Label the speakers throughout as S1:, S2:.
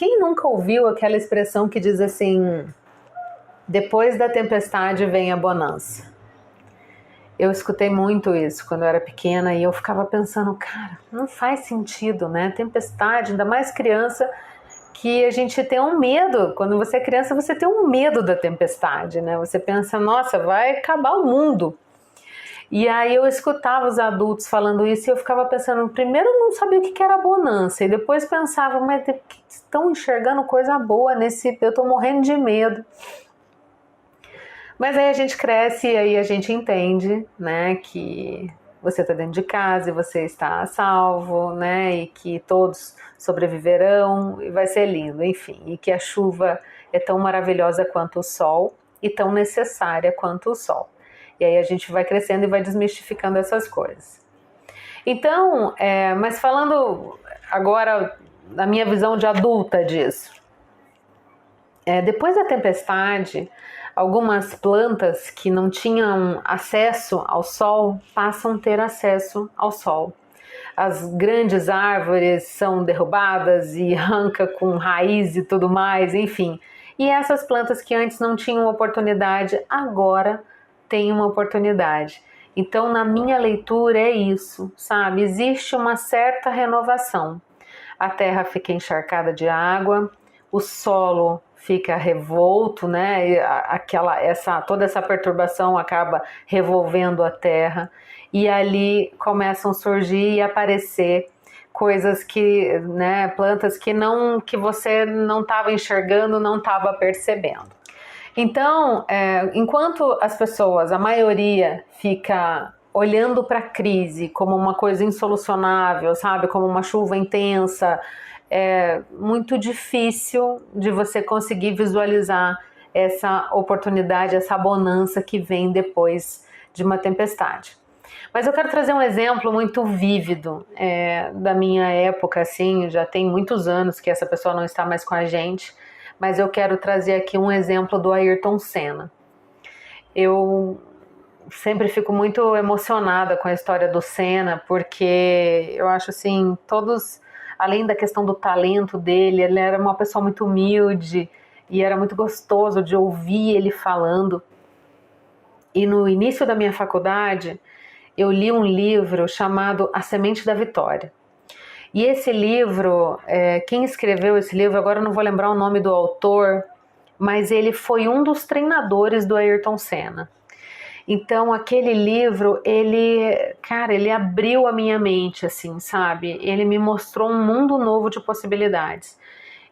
S1: Quem nunca ouviu aquela expressão que diz assim, depois da tempestade vem a bonança? Eu escutei muito isso quando eu era pequena e eu ficava pensando, cara, não faz sentido, né? Tempestade, ainda mais criança, que a gente tem um medo. Quando você é criança, você tem um medo da tempestade, né? Você pensa, nossa, vai acabar o mundo. E aí eu escutava os adultos falando isso e eu ficava pensando, primeiro eu não sabia o que era bonança, e depois pensava, mas estão enxergando coisa boa nesse, eu tô morrendo de medo. Mas aí a gente cresce e aí a gente entende, né, que você está dentro de casa e você está a salvo, né, e que todos sobreviverão e vai ser lindo, enfim, e que a chuva é tão maravilhosa quanto o sol e tão necessária quanto o sol. E aí a gente vai crescendo e vai desmistificando essas coisas. Então, mas falando agora da minha visão de adulta disso, depois da tempestade, algumas plantas que não tinham acesso ao sol passam a ter acesso ao sol. As grandes árvores são derrubadas e arranca com raiz e tudo mais, enfim. E essas plantas que antes não tinham oportunidade, agora têm uma oportunidade. Então, na minha leitura é isso, sabe? Existe uma certa renovação. A terra fica encharcada de água, o solo fica revolto, né? Toda essa perturbação acaba revolvendo a terra e ali começam a surgir e aparecer coisas que, né, plantas que você não estava enxergando, não estava percebendo. Então, enquanto as pessoas, a maioria, fica olhando para a crise como uma coisa insolucionável, sabe, como uma chuva intensa, é muito difícil de você conseguir visualizar essa oportunidade, essa bonança que vem depois de uma tempestade. Mas eu quero trazer um exemplo muito vívido da minha época, assim, já tem muitos anos que essa pessoa não está mais com a gente, mas eu quero trazer aqui um exemplo do Ayrton Senna. Eu sempre fico muito emocionada com a história do Senna, porque eu acho assim, além da questão do talento dele, ele era uma pessoa muito humilde e era muito gostoso de ouvir ele falando. E no início da minha faculdade, eu li um livro chamado A Semente da Vitória. E esse livro, quem escreveu esse livro, agora eu não vou lembrar o nome do autor, mas ele foi um dos treinadores do Ayrton Senna. Então aquele livro, ele abriu a minha mente, assim, sabe? Ele me mostrou um mundo novo de possibilidades.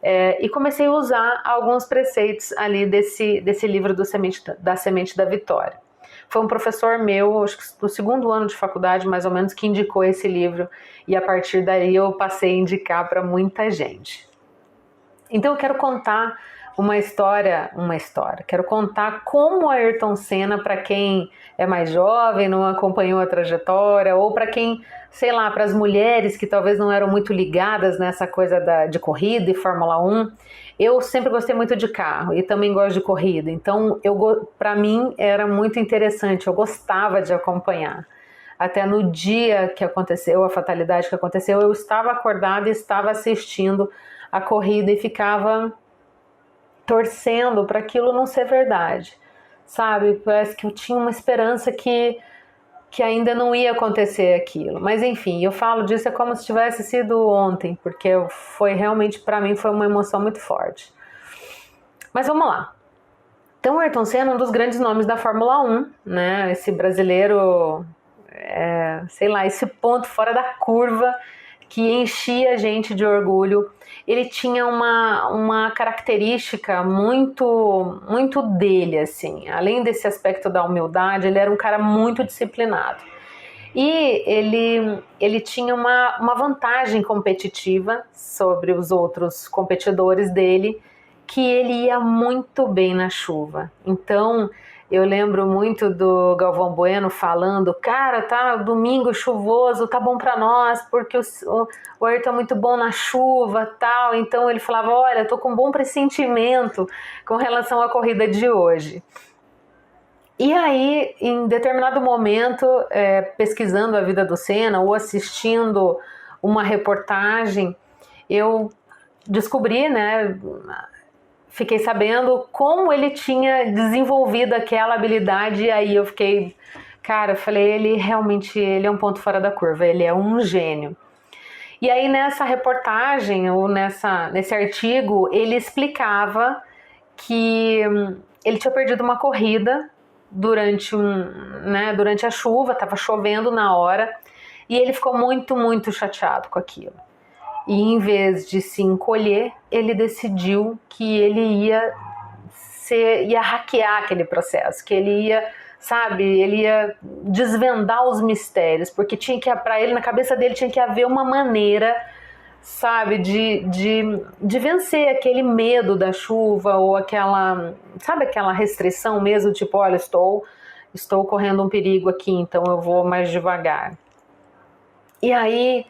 S1: E comecei a usar alguns preceitos ali desse livro da Semente da Vitória. Foi um professor meu, acho que do segundo ano de faculdade, mais ou menos, que indicou esse livro. E a partir daí eu passei a indicar para muita gente. Então eu quero contar uma história. Quero contar como Ayrton Senna, para quem é mais jovem, não acompanhou a trajetória, ou para quem, sei lá, para as mulheres que talvez não eram muito ligadas nessa coisa de corrida e Fórmula 1. Eu sempre gostei muito de carro e também gosto de corrida, então para mim era muito interessante, eu gostava de acompanhar. Até no dia que aconteceu, a fatalidade que aconteceu, eu estava acordada e estava assistindo a corrida e ficava torcendo para aquilo não ser verdade, sabe? Parece que eu tinha uma esperança que ainda não ia acontecer aquilo. Mas enfim, eu falo disso como se tivesse sido ontem, porque foi realmente, para mim, foi uma emoção muito forte. Mas vamos lá. Então, o Ayrton Senna é um dos grandes nomes da Fórmula 1, né? Esse brasileiro, sei lá, esse ponto fora da curva que enchia a gente de orgulho. Ele tinha uma característica muito, muito dele, assim. Além desse aspecto da humildade, ele era um cara muito disciplinado. E ele tinha uma vantagem competitiva sobre os outros competidores dele, que ele ia muito bem na chuva. Então, eu lembro muito do Galvão Bueno falando, cara, tá domingo chuvoso, tá bom pra nós, porque o Ayrton é muito bom na chuva, tal. Então ele falava, olha, tô com um bom pressentimento com relação à corrida de hoje. E aí, em determinado momento, pesquisando a vida do Senna ou assistindo uma reportagem, eu descobri, né, fiquei sabendo como ele tinha desenvolvido aquela habilidade, e aí eu fiquei, cara, eu falei, ele é um ponto fora da curva, ele é um gênio. E aí nessa reportagem, ou nesse artigo, ele explicava que ele tinha perdido uma corrida durante a chuva, estava chovendo na hora, e ele ficou muito, muito chateado com aquilo. E em vez de se encolher, ele decidiu que ele ia hackear aquele processo, que ele ia desvendar os mistérios, porque para ele, na cabeça dele, tinha que haver uma maneira, sabe, de vencer aquele medo da chuva, ou aquela restrição mesmo, tipo, olha, estou correndo um perigo aqui, então eu vou mais devagar. E aí,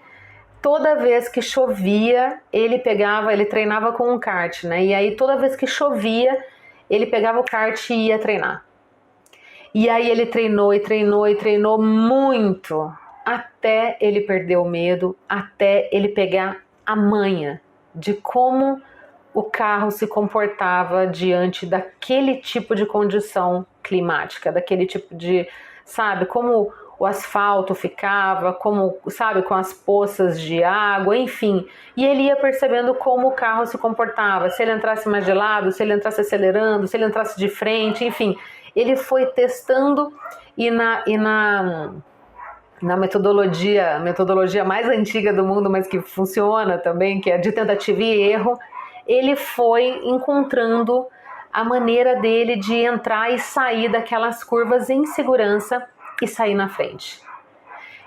S1: toda vez que chovia, ele treinava com um kart, né? E aí toda vez que chovia, ele pegava o kart e ia treinar. E aí ele treinou e treinou e treinou muito, até ele perder o medo, até ele pegar a manha de como o carro se comportava diante daquele tipo de condição climática, daquele tipo de, sabe, como o asfalto ficava, como, sabe, com as poças de água, enfim. E ele ia percebendo como o carro se comportava, se ele entrasse mais de lado, se ele entrasse acelerando, se ele entrasse de frente, enfim. Ele foi testando e na metodologia mais antiga do mundo, mas que funciona também, que é de tentativa e erro, ele foi encontrando a maneira dele de entrar e sair daquelas curvas em segurança e sair na frente.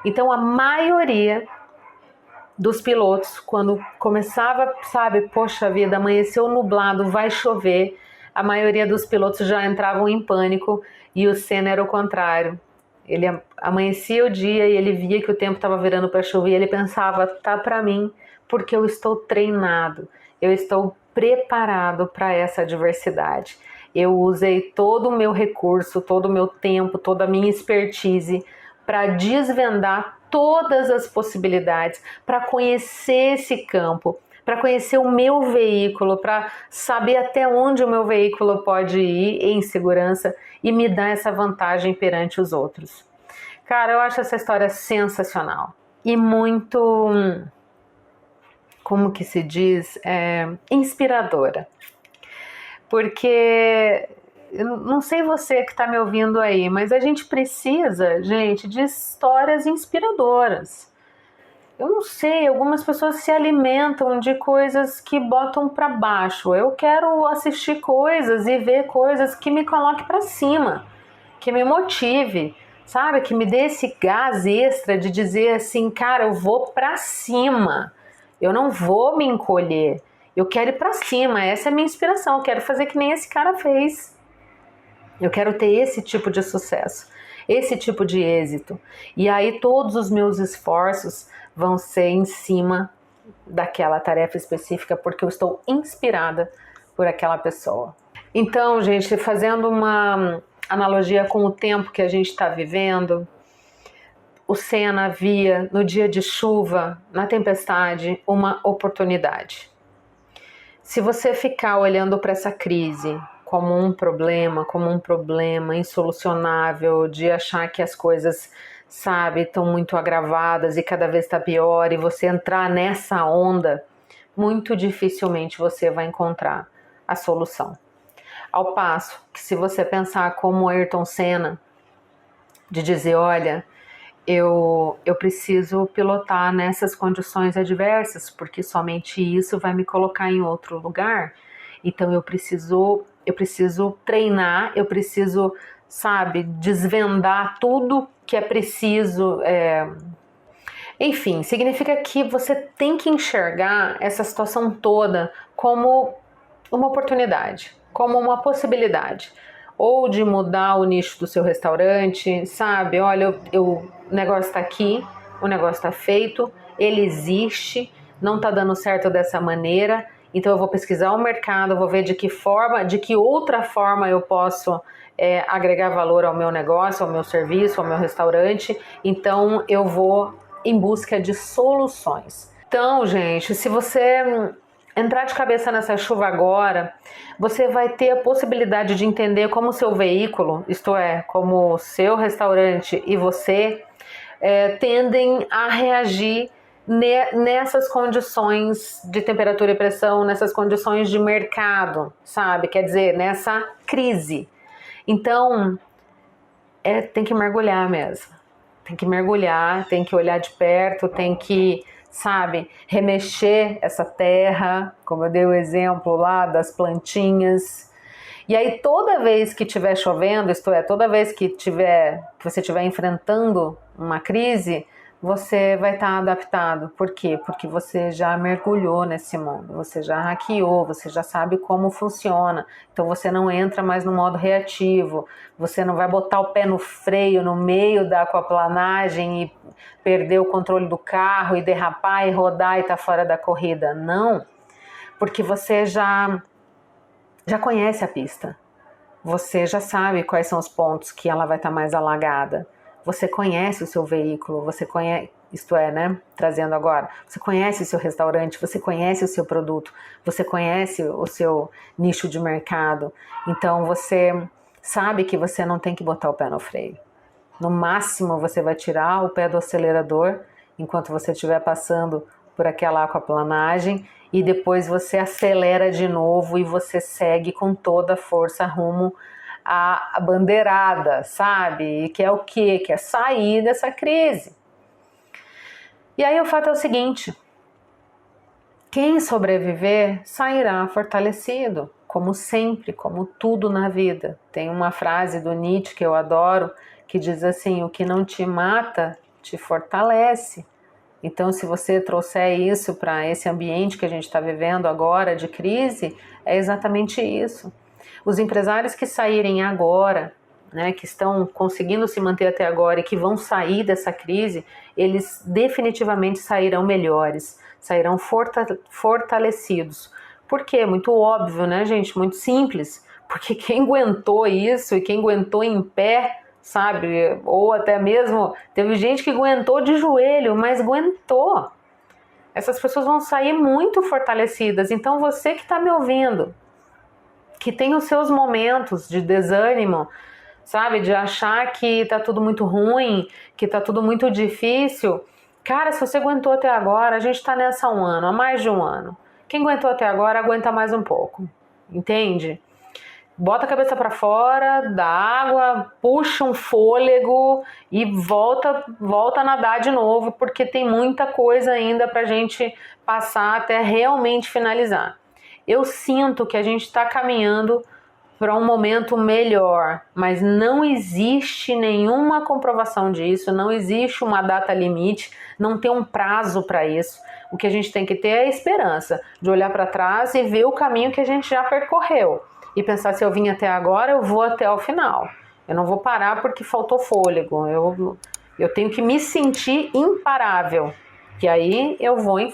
S1: Então a maioria dos pilotos, quando começava, sabe, poxa vida, amanheceu nublado, vai chover, a maioria dos pilotos já entravam em pânico, e o Senna era o contrário. Ele amanhecia o dia e ele via que o tempo estava virando para chover, e ele pensava, tá para mim, porque eu estou treinado, eu estou preparado para essa adversidade. Eu usei todo o meu recurso, todo o meu tempo, toda a minha expertise para desvendar todas as possibilidades, para conhecer esse campo, para conhecer o meu veículo, para saber até onde o meu veículo pode ir em segurança e me dar essa vantagem perante os outros. Cara, eu acho essa história sensacional e muito, como que se diz, inspiradora. Porque, eu não sei você que está me ouvindo aí, mas a gente precisa, gente, de histórias inspiradoras. Eu não sei, algumas pessoas se alimentam de coisas que botam para baixo. Eu quero assistir coisas e ver coisas que me coloquem para cima, que me motive, sabe? Que me dê esse gás extra de dizer assim, cara, eu vou para cima, eu não vou me encolher. Eu quero ir pra cima, essa é a minha inspiração, eu quero fazer que nem esse cara fez. Eu quero ter esse tipo de sucesso, esse tipo de êxito. E aí todos os meus esforços vão ser em cima daquela tarefa específica, porque eu estou inspirada por aquela pessoa. Então, gente, fazendo uma analogia com o tempo que a gente está vivendo, o Senna via no dia de chuva, na tempestade, uma oportunidade. Se você ficar olhando para essa crise como um problema insolucionável, de achar que as coisas, sabe, estão muito agravadas e cada vez está pior, e você entrar nessa onda, muito dificilmente você vai encontrar a solução. Ao passo que, se você pensar como Ayrton Senna, de dizer, olha, eu preciso pilotar nessas condições adversas, porque somente isso vai me colocar em outro lugar. Então eu preciso treinar, eu preciso, sabe, desvendar tudo que é preciso. Enfim, significa que você tem que enxergar essa situação toda como uma oportunidade, como uma possibilidade. Ou de mudar o nicho do seu restaurante, sabe? Olha, o negócio está aqui, o negócio está feito, ele existe, não está dando certo dessa maneira, então eu vou pesquisar o mercado, vou ver de que outra forma eu posso agregar valor ao meu negócio, ao meu serviço, ao meu restaurante, então eu vou em busca de soluções. Então, gente, se você entrar de cabeça nessa chuva agora, você vai ter a possibilidade de entender como o seu veículo, isto é, como o seu restaurante e você, tendem a reagir nessas condições de temperatura e pressão, nessas condições de mercado, sabe? Quer dizer, nessa crise. Então, tem que mergulhar mesmo. Tem que mergulhar, tem que olhar de perto, tem que, sabe, remexer essa terra, como eu dei o exemplo lá das plantinhas. E aí toda vez que estiver chovendo, isto é, toda vez que você estiver enfrentando uma crise, você vai estar adaptado. Por quê? Porque você já mergulhou nesse mundo, você já hackeou, você já sabe como funciona. Então você não entra mais no modo reativo, você não vai botar o pé no freio no meio da aquaplanagem e perder o controle do carro e derrapar e rodar e estar fora da corrida. Não, porque você já conhece a pista. Você já sabe quais são os pontos que ela vai estar mais alagada. Você conhece o seu veículo, você conhece, isto é, né? Trazendo agora, você conhece o seu restaurante, você conhece o seu produto, você conhece o seu nicho de mercado. Então você sabe que você não tem que botar o pé no freio. No máximo você vai tirar o pé do acelerador enquanto você estiver passando por aquela aquaplanagem e depois você acelera de novo e você segue com toda a força rumo à bandeirada, sabe? E que é o quê? Que é sair dessa crise. E aí o fato é o seguinte: quem sobreviver sairá fortalecido, como sempre, como tudo na vida. Tem uma frase do Nietzsche que eu adoro, que diz assim: o que não te mata, te fortalece. Então, se você trouxer isso para esse ambiente que a gente está vivendo agora de crise, é exatamente isso. Os empresários que saírem agora, né, que estão conseguindo se manter até agora e que vão sair dessa crise, eles definitivamente sairão melhores, sairão fortalecidos. Por quê? Muito óbvio, né, gente? Muito simples. Porque quem aguentou isso e quem aguentou em pé, sabe? Ou até mesmo, teve gente que aguentou de joelho, mas aguentou. Essas pessoas vão sair muito fortalecidas. Então você que está me ouvindo, que tem os seus momentos de desânimo, sabe? De achar que tá tudo muito ruim, que tá tudo muito difícil. Cara, se você aguentou até agora, a gente tá nessa há um ano, há mais de um ano. Quem aguentou até agora, aguenta mais um pouco. Entende? Bota a cabeça para fora da água, puxa um fôlego e volta a nadar de novo, porque tem muita coisa ainda pra gente passar até realmente finalizar. Eu sinto que a gente está caminhando para um momento melhor, mas não existe nenhuma comprovação disso, não existe uma data limite, não tem um prazo para isso. O que a gente tem que ter é a esperança de olhar para trás e ver o caminho que a gente já percorreu e pensar: se eu vim até agora, eu vou até o final. Eu não vou parar porque faltou fôlego. Eu tenho que me sentir imparável, que aí eu vou em